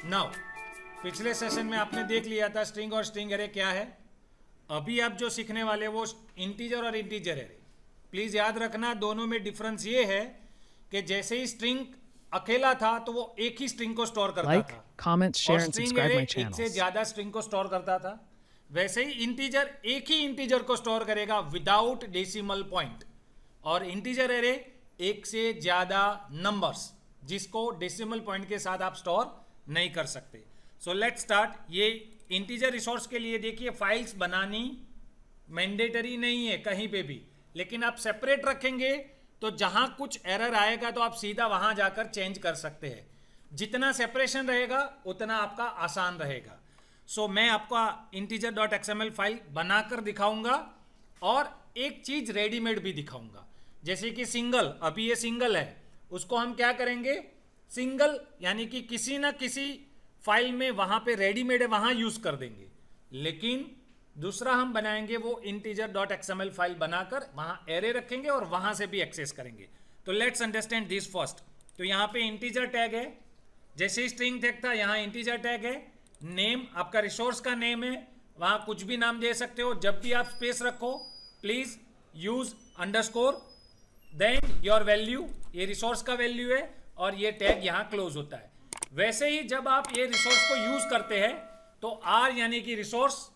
Now पिछले session में आपने देख लिया था स्ट्रिंग और स्ट्रिंग एरे क्या है। अभी आप जो सीखने वाले वो इंटीजर और इंटीजर एरे। प्लीज याद रखना दोनों में डिफरेंस ये है कि जैसे ही स्ट्रिंग अकेला था तो वो एक ही स्ट्रिंग को स्टोर करता था, comment, share, और and string subscribe array my एक से channels. ज्यादा स्ट्रिंग को स्टोर करता था। वैसे ही इंटीजर एक ही इंटीजर को स्टोर करेगा विदाउट डेसिमल पॉइंट, और इंटीजर एरे एक से ज्यादा नंबर्स जिसको डेसिमल पॉइंट के साथ आप स्टोर नहीं कर सकते। So let's start. ये इंटीजर रिसोर्स के लिए देखिए फाइल्स बनानी मैंडेटरी नहीं है कहीं पे भी, लेकिन आप सेपरेट रखेंगे तो जहां कुछ एरर आएगा तो आप सीधा वहां जाकर चेंज कर सकते हैं। जितना सेपरेशन रहेगा उतना आपका आसान रहेगा। सो मैं आपका integer.xml फाइल बनाकर दिखाऊंगा और एक चीज रेडीमेड भी दिखाऊंगा, जैसे कि सिंगल। अभी ये सिंगल है, उसको हम क्या करेंगे, सिंगल यानी कि किसी ना किसी फाइल में वहां पे रेडीमेड है वहां यूज कर देंगे, लेकिन दूसरा हम बनाएंगे वो integer.xml फाइल बनाकर वहां एरे रखेंगे और वहां से भी एक्सेस करेंगे। तो लेट्स अंडरस्टैंड दिस फर्स्ट। तो यहाँ पे इंटीजर टैग है, जैसे स्ट्रिंग टैग था यहाँ इंटीजर टैग है। नेम आपका रिसोर्स का नेम है, वहां कुछ भी नाम दे सकते हो। जब भी आप स्पेस रखो please use underscore, then your value, ये रिसोर्स का वैल्यू है और ये टैग यहाँ क्लोज होता है। वैसे ही जब आप ये रिसोर्स को यूज करते हैं तो आर यानी कि रिसोर्स,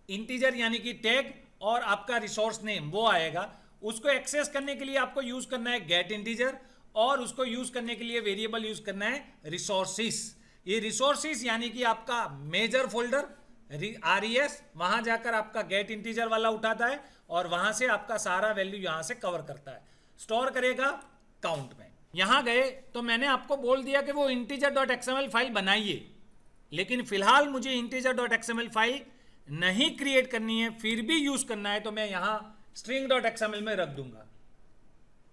इंटीजर यानी कि टैग और आपका रिसोर्स नेम वो आएगा। उसको एक्सेस करने के लिए आपको यूज करना है गेट इंटीजर, और उसको यूज करने के लिए वेरिएबल यूज करना है रिसोर्सिस। ये रिसोर्सिस यानी कि आपका मेजर फोल्डर RES, वहां जाकर आपका गेट इंटीजर वाला उठाता है और वहां से आपका सारा वैल्यू यहां से कवर करता है, स्टोर करेगा काउंट में। यहां गए तो मैंने आपको बोल दिया कि वो integer.xml फाइल बनाइए, लेकिन फिलहाल मुझे integer.xml फाइल नहीं क्रिएट करनी है, फिर भी यूज करना है तो मैं यहां string.xml में रख दूंगा।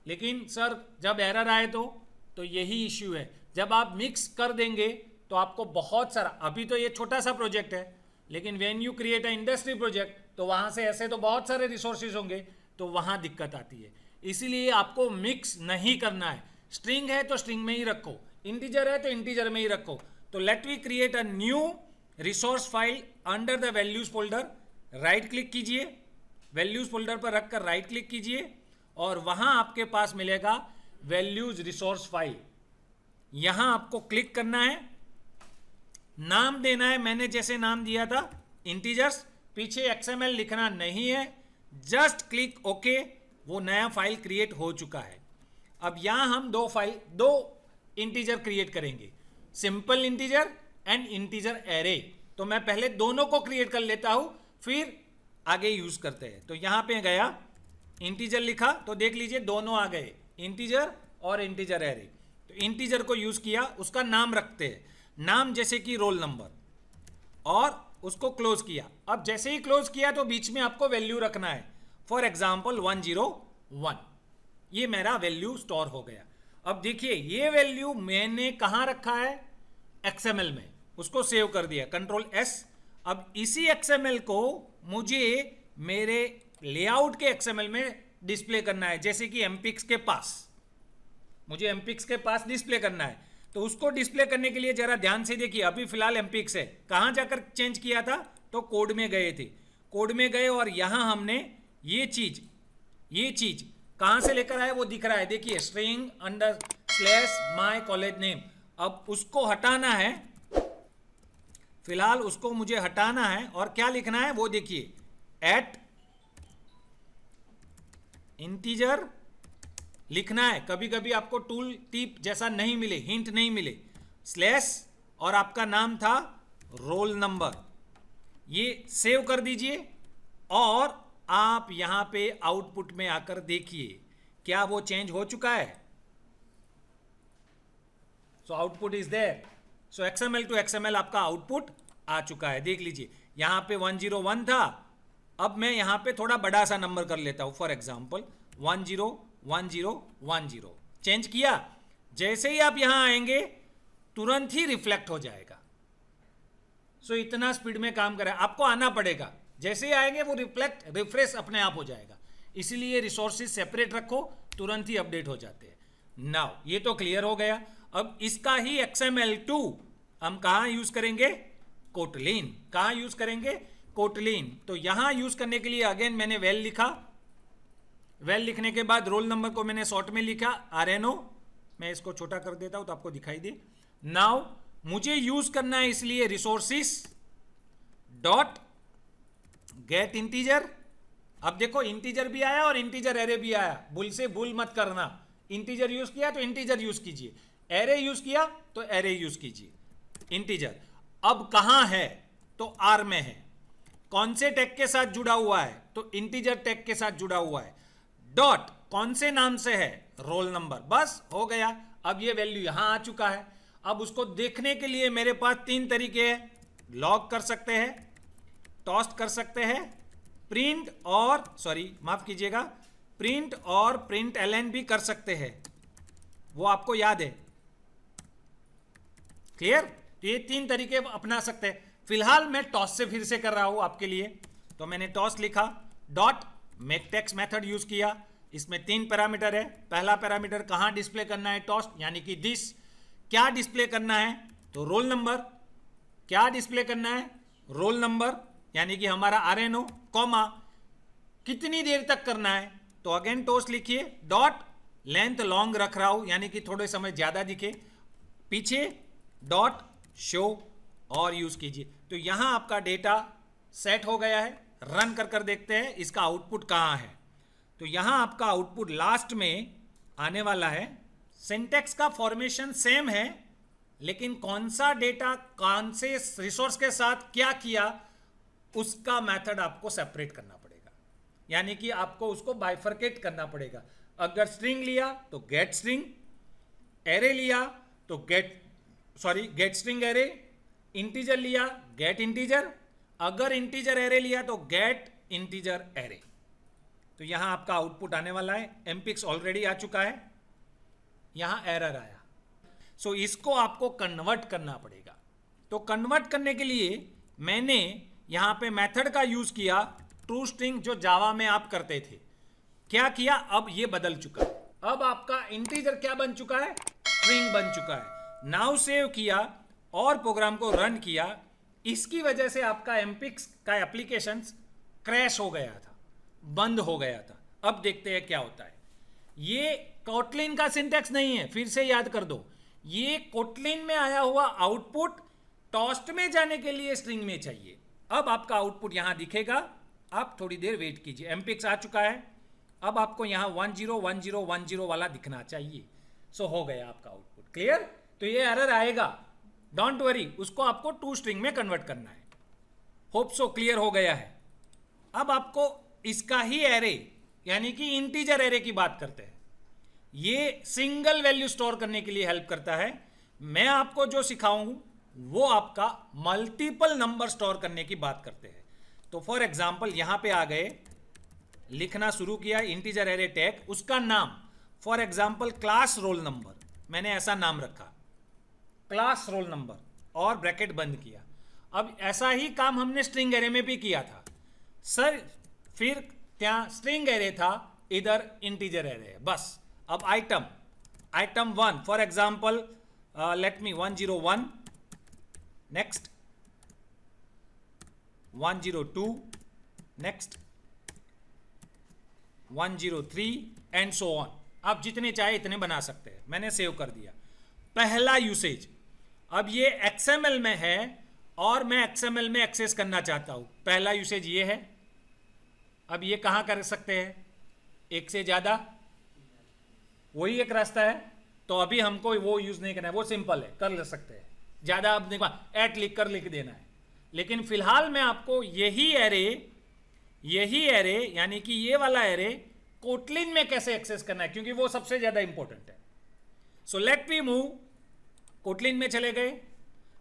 लेकिन सर जब एरर आए तो यही इश्यू है। जब आप मिक्स कर देंगे तो आपको बहुत सारा, अभी तो ये छोटा सा प्रोजेक्ट है, लेकिन when you create a industry project तो वहां से ऐसे तो बहुत सारे रिसोर्सेज होंगे, तो वहां दिक्कत आती है। इसीलिए आपको मिक्स नहीं करना है। स्ट्रिंग है तो स्ट्रिंग में ही रखो, इंटीजर है तो इंटीजर में ही रखो। तो let we create a new resource file under the values folder. Right click कीजिए, वैल्यूज फोल्डर पर रखकर राइट क्लिक कीजिए और वहां आपके पास मिलेगा वैल्यूज रिसोर्स फाइल। यहां आपको क्लिक करना है, नाम देना है मैंने जैसे नाम दिया था इंटीजर्स, पीछे XML लिखना नहीं है, जस्ट क्लिक ओके। वो नया फाइल क्रिएट हो चुका है। अब यहां हम दो इंटीजर क्रिएट करेंगे, simple integer and integer array. तो मैं पहले दोनों को क्रिएट कर लेता हूं, फिर आगे यूज करते हैं। तो यहां पे गया, इंटीजर लिखा तो देख लीजिए दोनों आ गए, इंटीजर और इंटीजर एरे। तो इंटीजर को यूज किया, उसका नाम रखते हैं, नाम जैसे कि रोल नंबर, और उसको क्लोज किया। अब जैसे ही क्लोज किया तो बीच में आपको वैल्यू रखना है, फॉर एग्जाम्पल 101। ये मेरा वैल्यू स्टोर हो गया। अब देखिए ये वैल्यू मैंने कहां रखा है, XML में, उसको सेव कर दिया, Ctrl+S। अब इसी XML को मुझे मेरे लेआउट के XML में डिस्प्ले करना है, जैसे कि MPix के पास, मुझे MPix के पास डिस्प्ले करना है। तो उसको डिस्प्ले करने के लिए जरा ध्यान से देखिए, अभी फिलहाल MPix है, कहां जाकर चेंज किया था, तो कोड में गए थे, कोड में गए और यहां हमने ये चीज कहां से लेकर आए वो दिख रहा है, देखिए string_my कॉलेज नेम। अब उसको हटाना है, फिलहाल उसको मुझे हटाना है, और क्या लिखना है वो देखिए, एट इंटीजर लिखना है। कभी कभी आपको टूल टिप जैसा नहीं मिले, हिंट नहीं मिले, स्लैश और आपका नाम था रोल नंबर, ये सेव कर दीजिए। और आप यहां पे आउटपुट में आकर देखिए क्या वो चेंज हो चुका है। So output is there. So XML to XML आपका आउटपुट आ चुका है, देख लीजिए। यहां पे 101 था, अब मैं यहां पे थोड़ा बड़ा सा नंबर कर लेता हूं, फॉर एग्जाम्पल 101010। चेंज किया, जैसे ही आप यहां आएंगे तुरंत ही रिफ्लेक्ट हो जाएगा। सो इतना स्पीड में काम कर रहा है, आपको आना पड़ेगा, जैसे ही आएंगे वो रिफ्रेश अपने आप हो जाएगा। इसीलिए रिसोर्सेज सेपरेट रखो, तुरंत ही अपडेट हो जाते हैं। नाउ ये तो क्लियर हो गया। अब इसका ही XML2 हम कहां यूज करेंगे? कोटलिन। कहां यूज करेंगे? कोटलिन। तो यहां यूज करने के लिए अगेन मैंने वेल लिखा, वेल लिखने के बाद रोल नंबर को मैंने शॉर्ट में लिखा RNO। मैं इसको छोटा कर देता हूं तो आपको दिखाई दे। नाउ मुझे यूज करना है इसलिए रिसोर्सिस डॉट गेट इंटीजर। अब देखो इंटीजर भी आया और इंटीजर एरे भी आया, भूल से भूल मत करना। इंटीजर यूज किया तो इंटीजर यूज कीजिए, एरे यूज किया तो एरे यूज कीजिए। इंटीजर अब कहां है? तो आर में है। कौन से टैग के साथ जुड़ा हुआ है? तो इंटीजर टैग के साथ जुड़ा हुआ है। डॉट कौन से नाम से है? Roll number. बस हो गया। अब ये वैल्यू यहां आ चुका है। अब उसको देखने के लिए मेरे पास 3 तरीके हैं। लॉग कर सकते हैं, टॉस्ट कर सकते हैं, प्रिंट और माफ कीजिएगा, प्रिंट और प्रिंट एलएन भी कर सकते हैं। वो आपको याद है? क्लियर? तो ये 3 तरीके अपना सकते हैं। फिलहाल मैं टॉस से फिर से कर रहा हूं आपके लिए। तो मैंने टॉस लिखा, dot make text method use किया। इसमें 3 पैरामीटर है। पहला पैरामीटर कहां डिस्प्ले करना है? टॉस्ट, यानी कि दिस। क्या डिस्प्ले करना है? तो रोल नंबर। क्या डिस्प्ले करना है? रोल नंबर, यानी कि हमारा RNO, कॉमा कितनी देर तक करना है? तो अगेन टॉस लिखिए, डॉट लेंथ लॉन्ग रख रहा हूं, यानी कि थोड़े समय ज्यादा दिखे, पीछे डॉट शो और यूज कीजिए। तो यहां आपका डेटा सेट हो गया है। रन कर देखते हैं इसका आउटपुट कहां है। तो यहां आपका आउटपुट लास्ट में आने वाला है। सिंटेक्स का फॉर्मेशन सेम है, लेकिन कौन सा डेटा कौन से रिसोर्स के साथ क्या किया उसका मेथड आपको सेपरेट करना पड़ेगा, यानी कि आपको उसको बाइफरकेट करना पड़ेगा। अगर स्ट्रिंग लिया तो गेट स्ट्रिंग, एरे लिया तो गेट स्ट्रिंग एरे, इंटीजर लिया गेट इंटीजर, अगर इंटीजर एरे लिया तो गेट इंटीजर एरे। तो यहां आपका आउटपुट आने वाला है। एमपिक्स ऑलरेडी आ चुका है, यहां एरर आया। सो इसको आपको कन्वर्ट करना पड़ेगा। तो कन्वर्ट करने के लिए मैंने यहां पे मेथड का यूज किया, ट्रू स्ट्रिंग, जो जावा में आप करते थे। क्या किया? अब ये बदल चुका है। अब आपका इंटीजर क्या बन चुका है? स्ट्रिंग बन चुका है। नाउ सेव किया और प्रोग्राम को रन किया। इसकी वजह से आपका एमपिक्स का एप्लीकेशन क्रैश हो गया था, बंद हो गया था। अब देखते हैं क्या होता है। ये कोटलिन का सिंटैक्स नहीं है, फिर से याद कर दो। ये कोटलिन में आया हुआ आउटपुट टॉस्ट में जाने के लिए स्ट्रिंग में चाहिए। अब आपका आउटपुट यहां दिखेगा। आप थोड़ी देर वेट कीजिए। एमपिक्स आ चुका है। अब आपको यहां 101010 वाला दिखना चाहिए। सो हो गया आपका आउटपुट। क्लियर? तो ये एरर आएगा, डोंट वरी, उसको आपको टू स्ट्रिंग में कन्वर्ट करना है। होप सो क्लियर हो गया है। अब आपको इसका ही एरे, यानी कि इंटीजर एरे की बात करते हैं। ये सिंगल वैल्यू स्टोर करने के लिए हेल्प करता है। मैं आपको जो सिखाऊंगा वो आपका मल्टीपल नंबर स्टोर करने की बात करते हैं। तो फॉर एग्जांपल यहां पे आ गए, लिखना शुरू किया इंटीजर एरे टैग, उसका नाम for example class roll number, मैंने ऐसा नाम रखा क्लास रोल नंबर और ब्रैकेट बंद किया। अब ऐसा ही काम हमने स्ट्रिंग एरे में भी किया था सर। फिर त्या स्ट्रिंग एरे था, इधर इंटीजर एरे है, बस। अब item 1 for example let me 101, next 102, next 103 and so on. आप जितने चाहे इतने बना सकते हैं। मैंने सेव कर दिया। पहला यूसेज, अब ये XML में है और मैं XML में एक्सेस करना चाहता हूं। पहला यूसेज ये है। अब ये कहां कर सकते हैं? एक से ज्यादा, वही एक रास्ता है। तो अभी हमको वो यूज नहीं करना है, वो सिंपल है, कर ले सकते हैं। ज्यादा अब देखो एट लिख देना है। लेकिन फिलहाल मैं आपको यही एरे यानी कि ये वाला एरे कोटलिन में कैसे एक्सेस करना है, क्योंकि वो सबसे ज्यादा इंपॉर्टेंट है। So let me move. Kotlin में चले गए।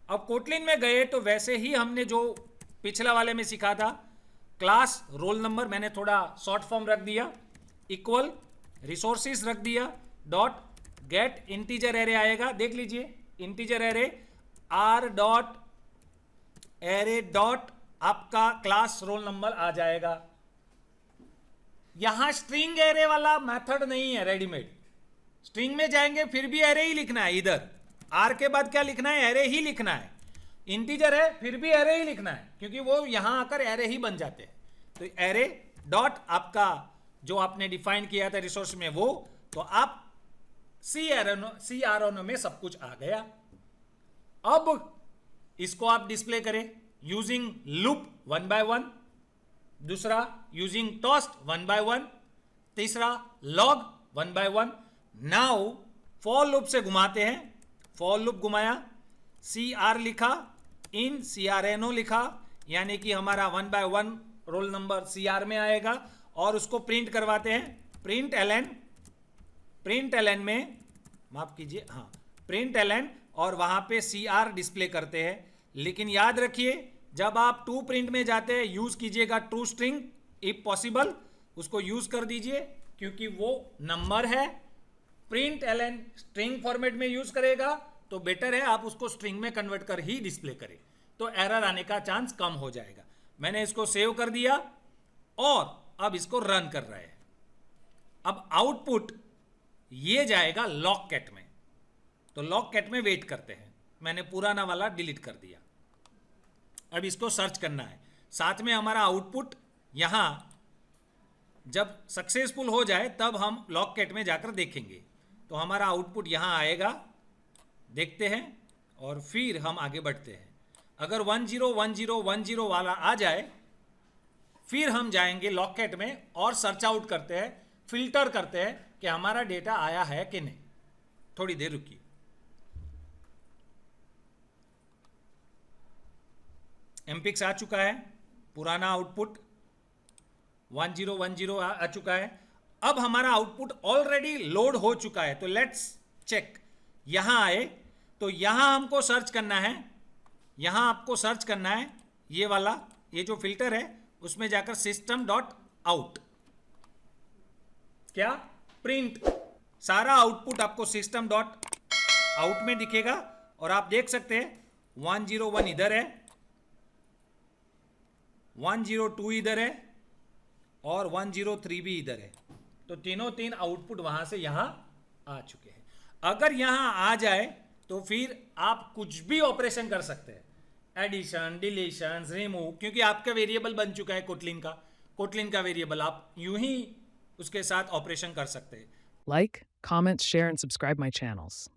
अब कोटलिन में गए तो वैसे ही हमने जो पिछला वाले में सीखा था, क्लास रोल नंबर मैंने थोड़ा शॉर्ट फॉर्म रख दिया, इक्वल रिसोर्सिस रख दिया, डॉट गेट इंटीजर एरे आएगा। देख लीजिए integer array R dot array dot आपका क्लास रोल नंबर आ जाएगा। यहां स्ट्रिंग एरे वाला मेथड नहीं है रेडीमेड। स्ट्रिंग में जाएंगे फिर भी एरे ही लिखना है इधर, आर के बाद क्या लिखना है, एरे ही लिखना है। इंटीजर है फिर भी एरे ही लिखना है, क्योंकि वो यहां आकर एरे ही बन जाते हैं। तो एरे डॉट आपका जो आपने डिफाइन किया था रिसोर्स में वो, तो आप सी आर एन ओ में सब कुछ आ गया। अब इसको आप डिस्प्ले करें यूजिंग लूप 1 by 1, दूसरा यूजिंग टॉस्ट 1 by 1, तीसरा log 1 by 1। Now for loop से घुमाते हैं, फॉर लूप घुमाया, सी आर लिखा, इन CRNO लिखा, यानी कि हमारा 1 by 1 रोल नंबर CR में आएगा, और उसको प्रिंट करवाते हैं प्रिंट एलन में, माफ कीजिए, हाँ प्रिंट एलन, और वहां पे CR डिस्प्ले करते हैं। लेकिन याद रखिए जब आप टू प्रिंट में जाते हैं यूज कीजिएगा ट्रू स्ट्रिंग, इफ पॉसिबल उसको यूज कर दीजिए, क्योंकि वो नंबर है। प्रिंट एलन स्ट्रिंग फॉर्मेट में यूज करेगा तो बेटर है आप उसको स्ट्रिंग में कन्वर्ट कर ही डिस्प्ले करें, तो एरर आने का चांस कम हो जाएगा। मैंने इसको सेव कर दिया और अब इसको रन कर रहे हैं। अब आउटपुट ये जाएगा लॉग कैट में, तो लॉग कैट में वेट करते हैं। मैंने पुराना वाला डिलीट कर दिया। अब इसको सर्च करना है, साथ में हमारा आउटपुट यहां जब सक्सेसफुल हो जाए तब हम लॉग कैट में जाकर देखेंगे। तो हमारा आउटपुट यहां आएगा, देखते हैं और फिर हम आगे बढ़ते हैं। अगर 101010 वाला आ जाए फिर हम जाएंगे लॉग कैट में और सर्च आउट करते हैं, फिल्टर करते हैं कि हमारा डेटा आया है कि नहीं। थोड़ी देर रुकिए। एमपिक्स आ चुका है, पुराना आउटपुट 1010 आ चुका है। अब हमारा आउटपुट ऑलरेडी लोड हो चुका है, तो लेट्स चेक। यहां आए तो यहां हमको सर्च करना है, यहां आपको सर्च करना है ये वाला, ये जो फिल्टर है उसमें जाकर सिस्टम डॉट आउट, क्या प्रिंट, सारा आउटपुट आपको सिस्टम डॉट आउट में दिखेगा। और आप देख सकते हैं 101 इधर है, 102 इधर है और 103 भी इधर है। तो तीन आउटपुट वहां से यहां आ चुके हैं। अगर यहां आ जाए तो फिर आप कुछ भी ऑपरेशन कर सकते हैं, एडिशन, डिलीशन, रिमूव, क्योंकि आपका वेरिएबल बन चुका है कोटलिन का वेरिएबल, आप यूं ही उसके साथ ऑपरेशन कर सकते हैं। Like, comment, share, and subscribe my channels.